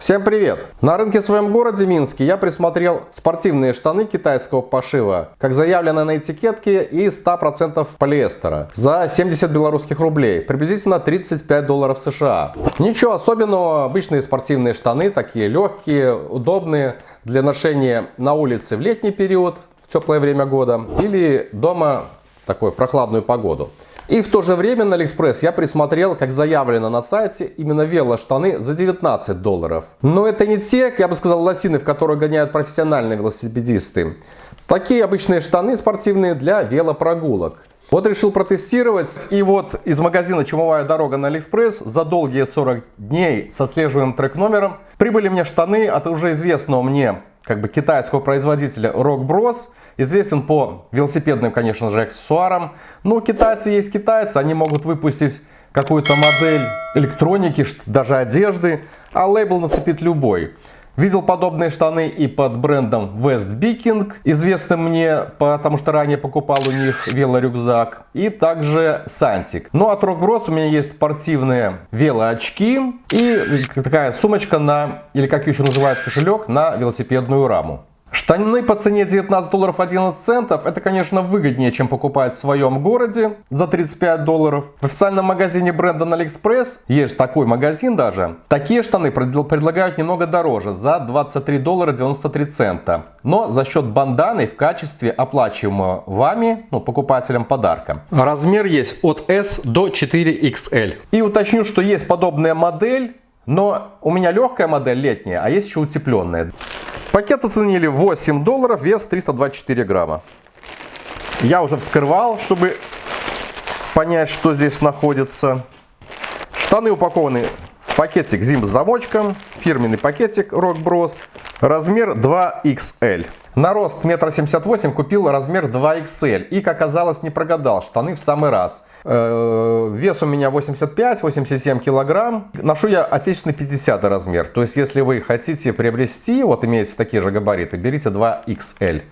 Всем привет! На рынке в своем городе Минске я присмотрел спортивные штаны китайского пошива, как заявлено на этикетке, и 100% полиэстера за 70 белорусских рублей, приблизительно $35 США. Ничего особенного, обычные спортивные штаны, такие легкие, удобные для ношения на улице в летний период, в теплое время года, или дома в такую прохладную погоду. И в то же время на AliExpress я присмотрел, как заявлено на сайте, именно велоштаны за $19. Но это не те, я бы сказал, лосины, в которые гоняют профессиональные велосипедисты. Такие обычные штаны спортивные для велопрогулок. Вот решил протестировать. И вот из магазина «Чумовая дорога» на AliExpress за долгие 40 дней с отслеживаемым трек-номером прибыли мне штаны от уже известного мне китайского производителя Rock Bros. Известен по велосипедным, конечно же, аксессуарам. Но китайцы есть китайцы, они могут выпустить какую-то модель электроники, даже одежды, а лейбл нацепить любой. Видел подобные штаны и под брендом Westbikking, известным мне, потому что ранее покупал у них велорюкзак, и также Santic. Ну, от Rock Bros у меня есть спортивные велоочки и такая сумочка или как ее еще называют, кошелек на велосипедную раму. Штаны по цене $19.11 это, конечно, выгоднее, чем покупать в своем городе за $35. В официальном магазине бренда на AliExpress, есть такой магазин даже, такие штаны предлагают немного дороже, за $23.93. Но за счет банданы в качестве оплачиваемого вами, покупателям, подарка. Размер есть от S до 4XL. И уточню, что есть подобная модель, но у меня легкая модель летняя, а есть еще утепленная. Пакет оценили $8, вес 324 грамма. Я уже вскрывал, чтобы понять, что здесь находится. Штаны упакованы в пакетик ZIP с замочком, фирменный пакетик Rock Bros, размер 2XL. На рост 1,78 м купил размер 2XL и, как оказалось, не прогадал, штаны в самый раз. Вес у меня 85-87 килограмм. Ношу я отечественный 50 размер. То есть, если вы хотите приобрести, вот имеете такие же габариты, берите 2XL.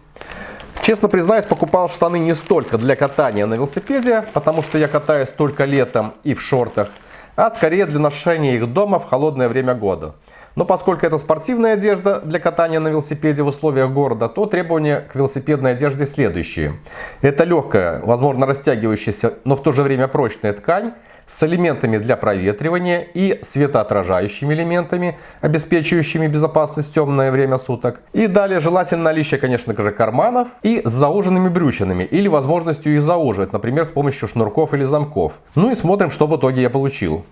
Честно признаюсь, покупал штаны не столько для катания на велосипеде, потому что я катаюсь только летом и в шортах, а скорее для ношения их дома в холодное время года. Но поскольку это спортивная одежда для катания на велосипеде в условиях города, то требования к велосипедной одежде следующие. Это легкая, возможно растягивающаяся, но в то же время прочная ткань с элементами для проветривания и светоотражающими элементами, обеспечивающими безопасность в темное время суток. И далее желательно наличие, конечно же, карманов и с зауженными брючинами или возможностью их зауживать, например, с помощью шнурков или замков. Ну и смотрим, что в итоге я получил.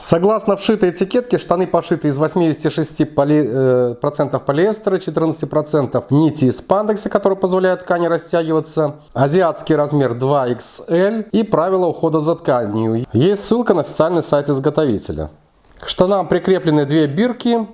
Согласно вшитой этикетке, штаны пошиты из 86% полиэстера, 14% нити из спандекса, которые позволяют ткани растягиваться, азиатский размер 2XL и правила ухода за тканью. Есть ссылка на официальный сайт изготовителя. К штанам прикреплены две бирки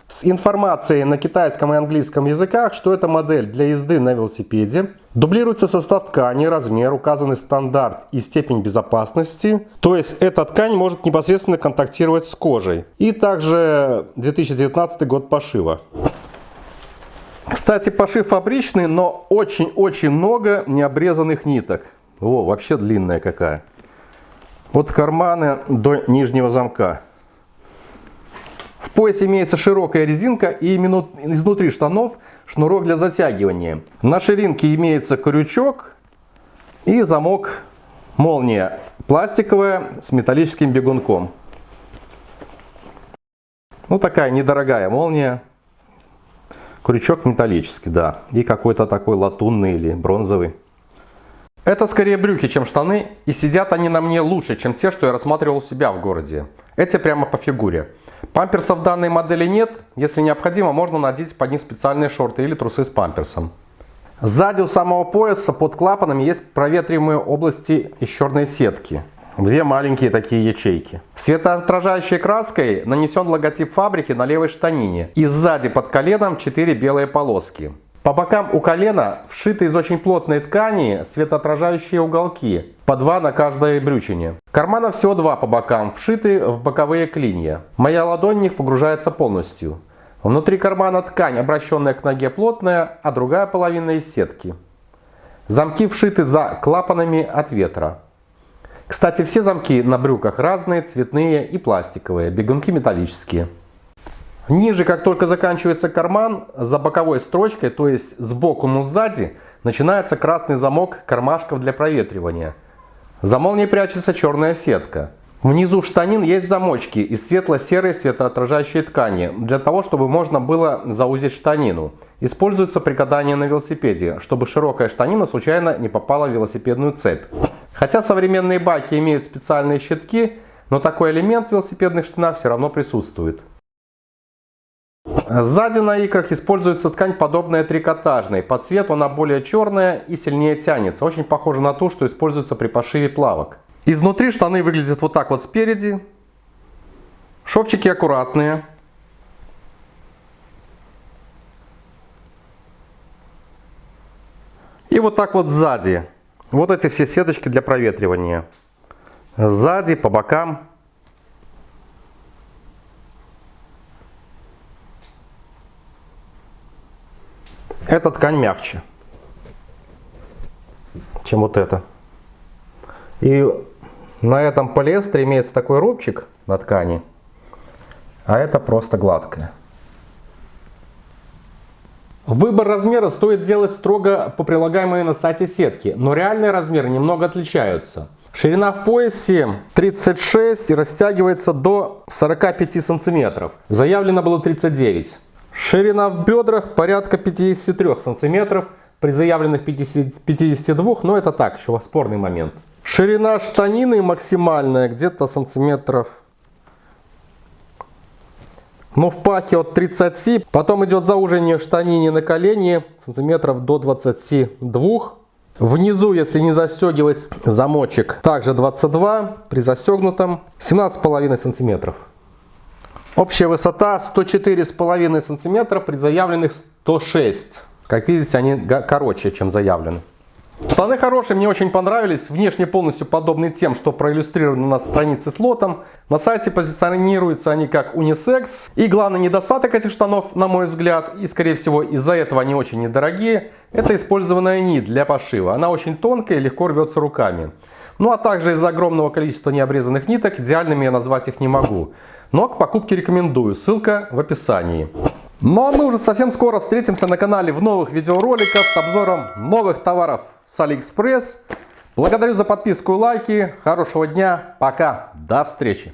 с информацией на китайском и английском языках, что это модель для езды на велосипеде. Дублируется состав ткани, размер, указанный стандарт и степень безопасности. То есть эта ткань может непосредственно контактировать с кожей. И также 2019 год пошива. Кстати, пошив фабричный, но очень-очень много необрезанных ниток. О, вообще длинная какая. От кармана до нижнего замка. В поясе имеется широкая резинка и изнутри штанов шнурок для затягивания. На ширинке имеется крючок и замок молния пластиковая с металлическим бегунком. Ну, такая недорогая молния. Крючок металлический, да. И какой-то такой латунный или бронзовый. Это скорее брюки, чем штаны. И сидят они на мне лучше, чем те, что я рассматривал у себя в городе. Эти прямо по фигуре. Памперсов данной модели нет. Если необходимо, можно надеть под них специальные шорты или трусы с памперсом. Сзади у самого пояса под клапанами есть проветриваемые области из черной сетки. Две маленькие такие ячейки. Светоотражающей краской нанесен логотип фабрики на левой штанине. И сзади под коленом 4 белые полоски. По бокам у колена вшиты из очень плотной ткани светоотражающие уголки, по 2 на каждой брючине. Карманов всего 2 по бокам, вшиты в боковые клинья. Моя ладонь в них погружается полностью. Внутри кармана ткань, обращенная к ноге, плотная, а другая половина из сетки. Замки вшиты за клапанами от ветра. Кстати, все замки на брюках разные, цветные и пластиковые, бегунки металлические. Ниже, как только заканчивается карман, за боковой строчкой, то есть сбоку, но сзади, начинается красный замок кармашков для проветривания. За молнией прячется черная сетка. Внизу штанин есть замочки из светло-серой светоотражающей ткани, для того, чтобы можно было заузить штанину. Используется при катании на велосипеде, чтобы широкая штанина случайно не попала в велосипедную цепь. Хотя современные байки имеют специальные щитки, но такой элемент в велосипедных штанах все равно присутствует. Сзади на икрах используется ткань, подобная трикотажной. По цвету она более черная и сильнее тянется. Очень похожа на ту, что используется при пошиве плавок. Изнутри штаны выглядят вот так вот спереди. Шовчики аккуратные. И вот так вот сзади. Вот эти все сеточки для проветривания. Сзади, по бокам. Эта ткань мягче, чем вот эта. И на этом полиэстере имеется такой рубчик на ткани, а это просто гладкая. Выбор размера стоит делать строго по прилагаемой на сайте сетке, но реальные размеры немного отличаются. Ширина в поясе 36 и растягивается до 45 сантиметров. Заявлено было 39. Ширина в бедрах порядка 53 сантиметров, при заявленных 52, но это так, еще спорный момент. Ширина штанины максимальная где-то сантиметров, в пахе от 30, потом идет заужение в штанине на колени сантиметров до 22. Внизу, если не застегивать замочек, также 22, при застегнутом 17,5 сантиметров. Общая высота 104,5 см, при заявленных 106. Как видите, они короче, чем заявлены. Штаны хорошие, мне очень понравились. Внешне полностью подобны тем, что проиллюстрированы на странице с лотом. На сайте позиционируются они как унисекс. И главный недостаток этих штанов, на мой взгляд, и скорее всего из-за этого они очень недорогие, это использованная нить для пошива. Она очень тонкая и легко рвется руками. Ну а также из-за огромного количества необрезанных ниток, идеальными я назвать их не могу. Но к покупке рекомендую, ссылка в описании. Ну а мы уже совсем скоро встретимся на канале в новых видеороликах с обзором новых товаров с AliExpress. Благодарю за подписку и лайки. Хорошего дня. Пока. До встречи.